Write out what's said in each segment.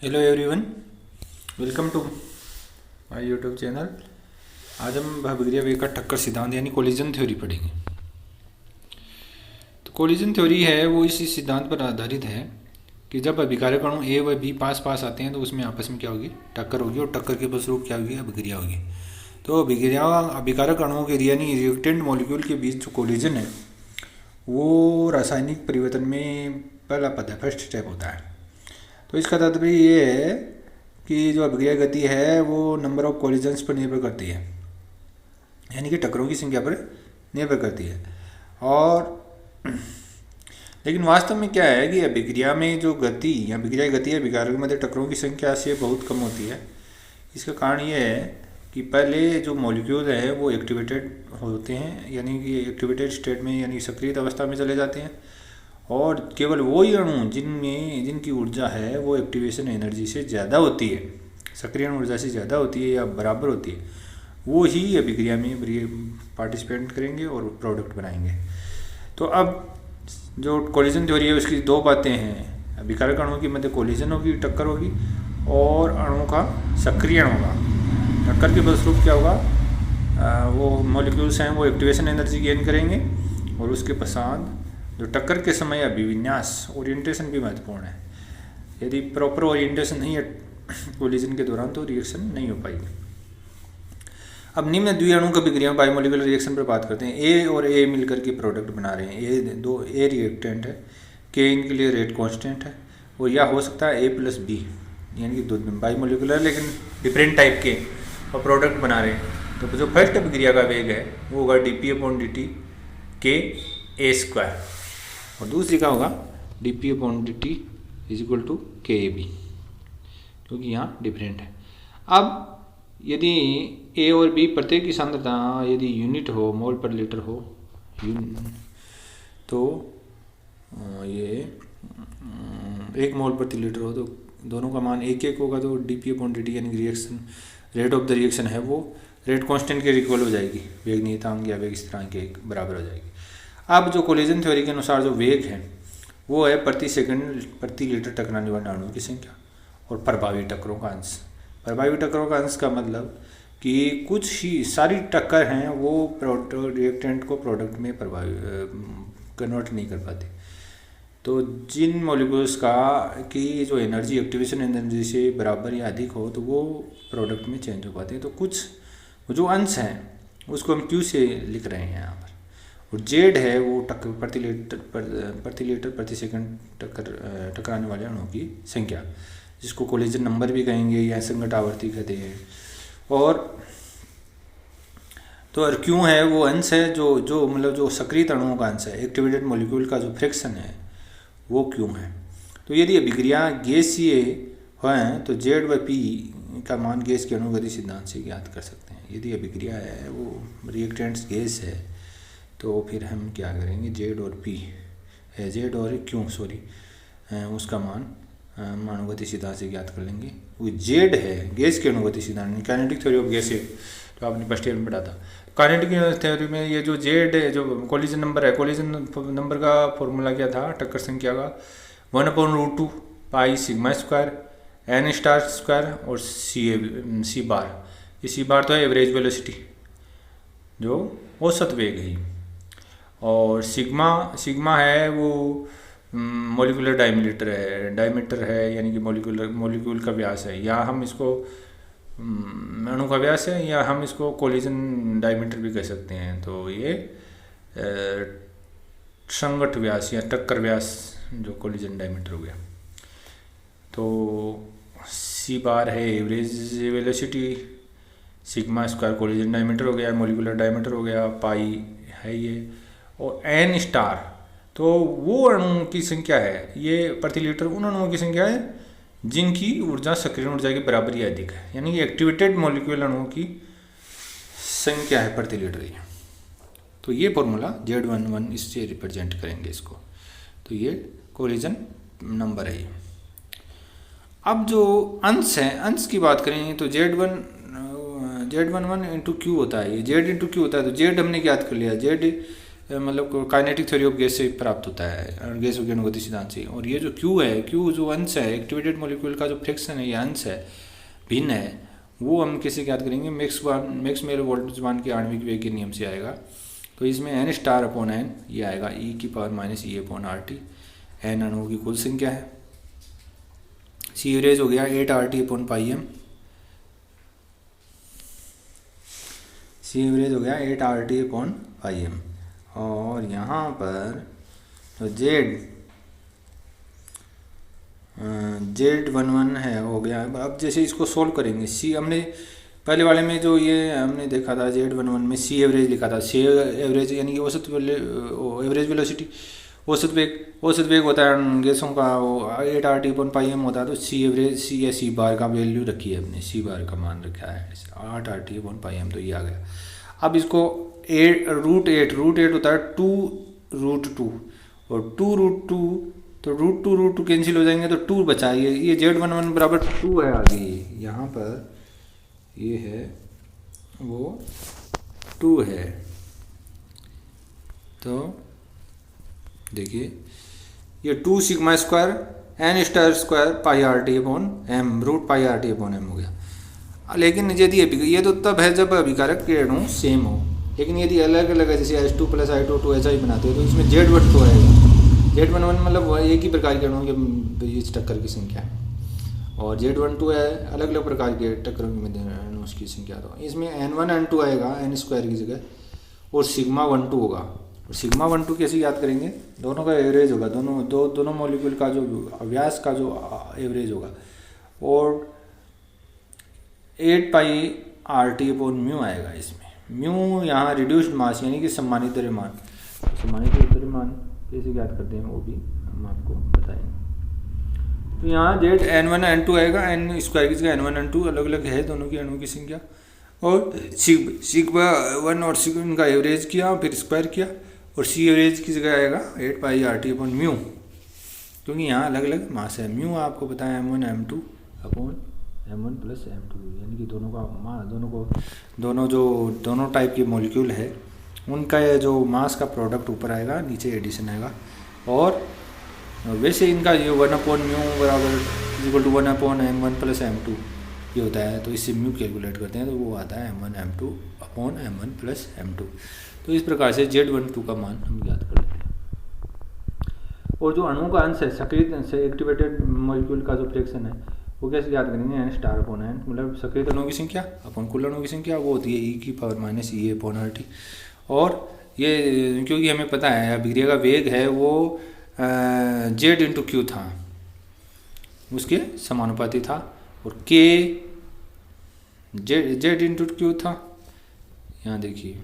Hello everyone, welcome to my YouTube channel. आज हम अभिक्रिया वेग का टक्कर सिद्धांत यानी कोलिजन थ्योरी पढ़ेंगे। तो कोलिजन थ्योरी है वो इसी सिद्धांत पर आधारित है कि जब अभिकारक अणु ए व बी पास पास आते हैं तो उसमें आपस में क्या होगी, टक्कर होगी, और टक्कर के फलस्वरूप क्या होगी, अभिक्रिया होगी। तो अभिकारक अणुओं के यानी रिएक्टेंट मॉलिक्यूल के बीच जो कोलिजन है वो रासायनिक परिवर्तन में पहला पद है, फर्स्ट स्टेप होता है। तो इसका तात्पर्य ये है कि जो अभिक्रिया गति है वो नंबर ऑफ कोलिजन्स पर निर्भर करती है, यानी कि टक्करों की संख्या पर निर्भर करती है। और लेकिन वास्तव में क्या है कि अभिक्रिया में जो गति अभिक्रिया गति है अभिकारक के मध्य टक्करों की संख्या से बहुत कम होती है। इसका कारण ये है कि पहले जो मॉलिक्यूल है वो एक्टिवेटेड होते हैं, यानी कि एक्टिवेटेड स्टेट में यानी सक्रिय अवस्था में चले जाते हैं, और केवल वही अणु जिनकी ऊर्जा है वो एक्टिवेशन एनर्जी से ज़्यादा होती है, सक्रियण ऊर्जा से ज़्यादा होती है या बराबर होती है, वो ही अभिक्रिया में पार्टिसिपेट करेंगे और प्रोडक्ट बनाएंगे। तो अब जो कोलिजन थ्योरी है उसकी दो बातें हैं, अभिकारक अणुओं की मध्य कोलिजन होगी, टक्कर होगी, और अणु का सक्रियण होगा। टक्कर के फलस्वरूप क्या होगा, वो मॉलिक्यूल्स हैं वो एक्टिवेशन एनर्जी गेन करेंगे, और उसके पश्चात जो टक्कर के समय अभिविन्यास ओरिएंटेशन भी महत्वपूर्ण है। यदि प्रॉपर ओरिएंटेशन नहीं है कोलिजन के दौरान तो रिएक्शन नहीं हो पाएगी। अब निम्न द्विअणु अभिक्रिया बायोमोलिकुलर रिएक्शन पर बात करते हैं। ए और ए मिलकर के प्रोडक्ट बना रहे हैं। ए रिएक्टेंट है, के इनके लिए रेट कांस्टेंट है, और या हो सकता है ए प्लस बी, यानी कि दो बायोमोलिकुलर लेकिन डिफरेंट टाइप के, और प्रोडक्ट बना रहे हैं। तो जो फर्स्ट अभिक्रिया का वेग है वो होगा dp/dt के ए स्क्वायर, और दूसरी का होगा dp/dt इजिक्वल टू के ए बी, क्योंकि यहाँ डिफरेंट है। अब यदि ए और बी प्रत्येक की सांद्रता यदि यूनिट हो, मोल पर लीटर हो, तो ये 1 मोल प्रति लीटर हो, तो दोनों का मान एक एक होगा, तो dp/dt यानी reaction rate of the reaction है वो रेट कांस्टेंट के इक्वल हो जाएगी, वेग नियतांक या वेग स्थिरांक के बराबर हो जाएगी। अब जो कोलिजन थ्योरी के अनुसार जो वेग है वो है प्रति सेकंड प्रति लीटर टकराने वाले अणुओं की संख्या और प्रभावी टक्करों का अंश। प्रभावी टक्करों का अंश का मतलब कि कुछ ही सारी टक्कर हैं वो रिएक्टेंट को प्रोडक्ट में प्रभावी कन्वर्ट नहीं कर पाती। तो जिन मॉलिक्यूल्स की जो एनर्जी एक्टिवेशन एनर्जी से बराबर या अधिक हो तो वो प्रोडक्ट में चेंज हो पाते हैं। तो कुछ जो अंश हैं उसको हम क्यू से लिख रहे हैं यहाँ पर, और जेड है वो टक्कर प्रति लीटर प्रति सेकंड टकराने वाले अणुओं की संख्या, जिसको कोलिजन नंबर भी कहेंगे या संगत आवर्ती कहते हैं। और तो और क्यों है वो अंश है जो मतलब जो सक्रिय अणुओं का अंश है, एक्टिवेटेड मॉलिक्यूल का जो फ्रिक्शन है वो क्यों है। तो यदि अभिक्रिया गैसीय है तो जेड व पी का मान गैस के अणुगति सिद्धांत से ज्ञात कर सकते हैं। यदि अभिक्रिया है वो रिएक्टेंट्स गैस है तो फिर हम क्या करेंगे, जेड और पी है, जेड और क्यों उसका मान अणुगति सिद्धांत से ज्ञात कर लेंगे। वो जेड है गैस के अणुगति सिद्धांत, काइनेटिक थ्योरी ऑफ गैस, तो आपने फर्स्ट ईयर में पढ़ा था। काइनेटिक थ्योरी में ये जो जेड है, जो कोलिजन नंबर है, कोलिजन नंबर का फॉर्मूला क्या था टक्कर संख्या का, 1/√2 pi sigma square N star square और सी बार। ये सी बार तो है एवरेज वेलोसिटी, जो औसत वेग है, और सिग्मा है वो मॉलिक्यूलर डायमीटर है, यानी कि मॉलिक्यूल का व्यास है, या हम इसको अणु का व्यास है, या हम इसको कोलिजन डायमीटर भी कह सकते हैं। तो ये संगत व्यास या टक्कर व्यास जो कोलिजन डायमीटर हो गया। तो सी बार है average velocity, sigma square collision diameter हो गया, मॉलिक्यूलर डायमीटर हो गया, पाई है ये, और एन स्टार तो वो अणुओं की संख्या है, ये प्रति लीटर उन अणुओं की संख्या है जिनकी ऊर्जा सक्रिय ऊर्जा की बराबर या अधिक है, यानी कि एक्टिवेटेड मॉलिक्यूल अणुओं की संख्या है प्रति लीटर ये। तो ये फॉर्मूला Z11 इससे रिप्रेजेंट करेंगे इसको, तो ये कोलिजन नंबर है ये। अब जो अंश है, अंश की बात करें तो Z11 इंटू क्यू होता है, ये Z इंटू क्यू होता है। तो Z हमने ज्ञात कर लिया, Z मतलब काइनेटिक थ्योरी ऑफ गैस से प्राप्त होता है, गैसों के अनुगति सिद्धांत से। और ये जो क्यू है, क्यू जो अंश है एक्टिवेटेड मॉलिक्यूल का जो फ्रैक्शन है, ये अंश है, भिन्न है, वो हम कैसे ज्ञात करेंगे? मैक्सवेल बोल्ट्जमान के आणविक वेग के नियम से आएगा। तो इसमें n स्टार अपॉन n ये आएगा e⁻⁻e अपॉन RT। n अणुओं की कुल संख्या है। सी एवरेज हो गया 8RT अपॉन πm। सी एवरेज हो गया 8RT अपॉन πm। और यहाँ पर तो Z11 है हो गया। अब जैसे इसको सोल्व करेंगे, सी हमने पहले वाले में जो ये हमने देखा था Z11 में सी एवरेज लिखा था। सी एवरेज यानी कि औसत एवरेज वेलोसिटी, औसत वेग होता है गैसों का, वो 8RT अपॉन πm होता है। तो सी एवरेज सी या सी बार का वैल्यू रखी है अपने, सी बार का मान रखा है 8RT अपॉन πm, तो ये आ गया। अब इसको √8 होता है 2√2 और 2√2, तो √2 कैंसिल हो जाएंगे तो 2 बचा। ये Z11 बराबर 2 है आगे, यहाँ पर ये है वो 2 है। तो देखिए ये 2 sigma square n star square πRT upon m √πRT upon m हो गया। लेकिन यदि ये तो तब है जब अभिकारक के अणु सेम हो, लेकिन यदि अलग अलग है जैसे H2 + I2 ऐसा ही बनाते हैं तो इसमें Z12 रहेगा। Z11 मतलब एक ही प्रकार के अणुओं के बीच टक्कर की संख्या है, और Z12 है अलग अलग प्रकार के टक्करों के अणुओं की संख्या। तो इसमें n1 n2 आएगा n स्क्वायर की जगह, और σ12 होगा। और σ12 कैसे याद करेंगे? दोनों का एवरेज होगा, दोनों मॉलिक्यूल का जो व्यास का जो एवरेज होगा, और 8πRT अपॉन म्यू आएगा इसमें। म्यू यहाँ रिड्यूस्ड मास यानी कि सम्मानित द्रव्यमान। सम्मानित द्रव्यमान कैसे ज्ञात करते हैं वो भी हम आपको बताएंगे। तो यहाँ n1 n2 आएगा, n स्क्वायर की जगह n1 n2 अलग अलग है दोनों की अणुओं की संख्या, और σ1 और σ का एवरेज किया फिर स्क्वायर किया, और सी एवरेज की जगह आएगा 8πRT अपॉन म्यू, क्योंकि यहाँ अलग अलग मास है। म्यू आपको पता है m1 m2 upon m1 + m2, यानी कि दोनों टाइप के मॉलिक्यूल है उनका जो मास का प्रोडक्ट ऊपर आएगा, नीचे एडिशन आएगा। और वैसे इनका ये 1/μ = 1/m1 + m2 ये होता है, तो इससे म्यू कैलकुलेट करते हैं तो वो आता है m1 m2 upon m1 + m2। तो इस प्रकार से Z12 का मान हम ज्ञात कर लेते हैं। और जो अणु का अंश है सक्रिय से एक्टिवेटेड मॉलिक्यूल का जो फ्रैक्शन है वो कैसे याद करेंगे? n स्टार अपॉन n मतलब सक्रिय अणुओं की संख्या अपॉन कुल अणुओं की संख्या, वो होती है e⁻⁻e अपॉन RT। और ये क्योंकि हमें पता है अभिक्रिया का वेग है वो Z × Q था, उसके समानुपाती था, और K Z × Q था। यहाँ देखिए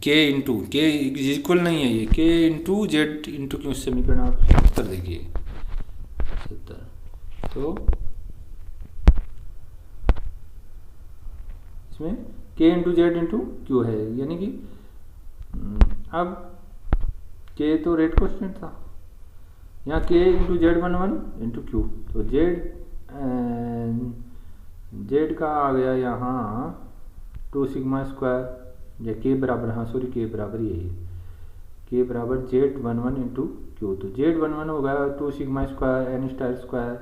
K इक्वल नहीं है, ये K × Z × Q समीकरण आप 70 देखिए 70। तो इसमें K × Z × Q है, यानी कि अब K तो रेट कांस्टेंट था, यहाँ K × Z11 × Q, तो Z का आ गया यहाँ 2 सिग्मा स्क्वायर या K बराबर, हाँ सॉरी K बराबर यही, K बराबर Z11 × Q। तो Z11 हो गया 2 sigma square n star square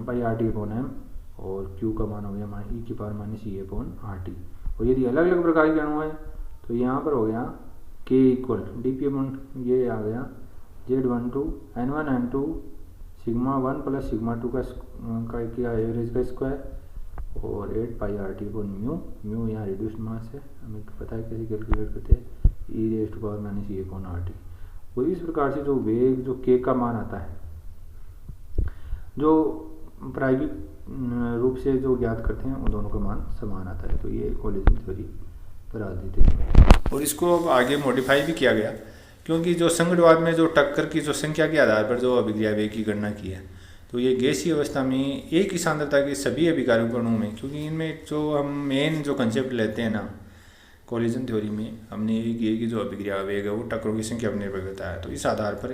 πRT upon m, और Q का मान हो गया e⁻⁻e अपॉन RT। और यदि अलग अलग प्रकार के अणु है तो यहाँ पर हो गया K = dP अपॉन ये आ गया Z12 n1 n2 σ1 + σ2 का एवरेज का स्क्वायर, और 8πRT अपॉन म्यू यहाँ रिड्यूस्ड मास है, हमें पता है कैसे कैलकुलेट करते हैं e⁻⁻e अपॉन RT। और इस प्रकार से जो वेग जो K का मान आता है जो प्रायोगिक रूप से जो ज्ञात करते हैं वो दोनों का मान समान आता है। तो ये कोलिजन थ्योरी पर आधारित है, और इसको अब आगे मॉडिफाई भी किया गया, क्योंकि जो संगतवाद में जो टक्कर की जो संख्या के आधार पर जो अभिक्रिया वेग की गणना की है, तो ये गैसीय अवस्था में एक ही सांद्रता के सभी अभिकारक अणुओं में, क्योंकि इनमें जो हम मेन जो कंसेप्ट लेते हैं ना कोलिजन थ्योरी में, हमने ये किया कि जो अभिक्रिया वेग है वो टक्करों की संख्या पर निर्भर करता है। तो इस आधार पर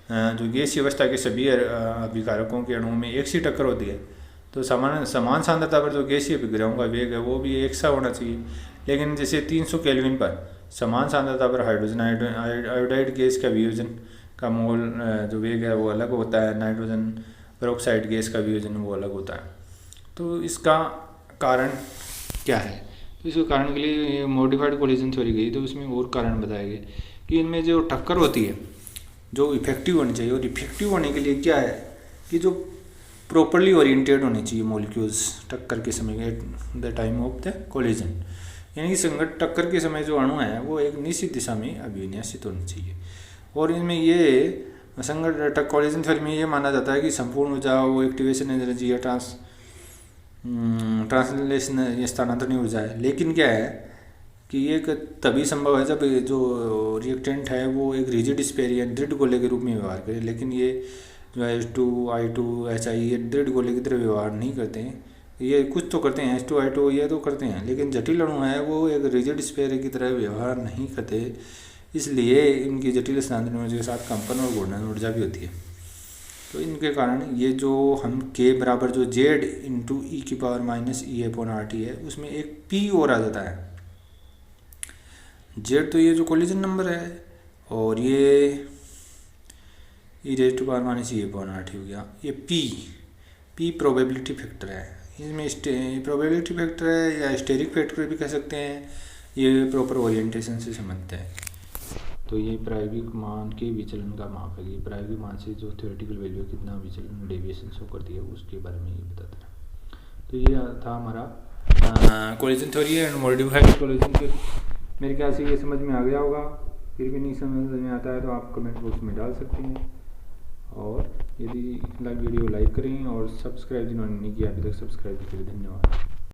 जो गैसीय अवस्था के सभी अभिकारकों के अणुओं में एक सी टक्कर होती है, तो समान सांद्रता पर जो गैसीय अभिक्रियाओं का वेग है वो भी एक सा होना चाहिए। लेकिन जैसे 300 केल्विन पर समान सांद्रता पर हाइड्रोजन आयोडाइड गैस का वियोजन का मोल जो वेग है वो अलग होता है, नाइट्रोजन पेरोक्साइड गैस का वियोजन वो अलग होता है। तो इसका कारण क्या है? तो इसके कारण के लिए मॉडिफाइड कोलिजन थ्योरी गई, तो उसमें और कारण बताए गए कि इनमें जो टक्कर होती है जो इफेक्टिव होनी चाहिए, और इफेक्टिव होने के लिए क्या है कि जो प्रॉपरली ओरिएंटेड होने चाहिए मॉलिक्यूल्स टक्कर के समय at the time of the collision, यानी कि संगत टक्कर के समय जो अणु है वो एक निश्चित दिशा में अभिविन्यासित होने चाहिए। और इनमें ये संगत कोलिजन थ्योरी में ये माना जाता है कि संपूर्ण ऊर्जा वो एक्टिवेशन एनर्जी या ट्रांसलेशन या स्थानांतरण ऊर्जा है। लेकिन क्या है कि ये तभी संभव है जब जो रिएक्टेंट है वो एक रिजिड स्फीयर या दृढ़ गोले के रूप में व्यवहार करे। लेकिन ये जो H2, I2, HI ये दृढ़ गोले की तरह व्यवहार नहीं करते हैं। ये कुछ तो करते हैं, H2, I2 ये तो करते हैं, लेकिन जटिल अणु है वो एक रिजिड स्फीयर की तरह व्यवहार नहीं करते। इसलिए इनकी जटिल स्थानांतरण ऊर्जा के साथ कंपन और घूर्णन ऊर्जा भी होती है। तो इनके कारण ये जो हम K बराबर जो Z इंटू E की पावर माइनस E/RT है उसमें एक P और आ जाता है। Z तो ये जो कोलिजन नंबर है और ये E⁻⁻ E/RT हो गया। ये P प्रोबेबिलिटी फैक्टर है। इसमें प्रोबेबिलिटी फैक्टर है या स्टेरिक फैक्टर भी कह सकते हैं। ये प्रॉपर ओरिएंटेशन से संबंधित है। तो ये प्रायोगिक मान के विचलन का माप है। ये प्रायोगिक मान से जो थ्योरेटिकल वैल्यू कितना विचलन डेविएशन शो करती है उसके बारे में ये बताता है। तो ये था हमारा collision theory and modified collision theory. मेरे ख्याल से ये समझ में आ गया होगा। फिर भी नहीं समझ में आता है तो आप कमेंट बॉक्स में डाल सकते हैं। और यदि वीडियो लाइक करें और सब्सक्राइब जिन्होंने नहीं किया अभी तक सब्सक्राइब करें। धन्यवाद।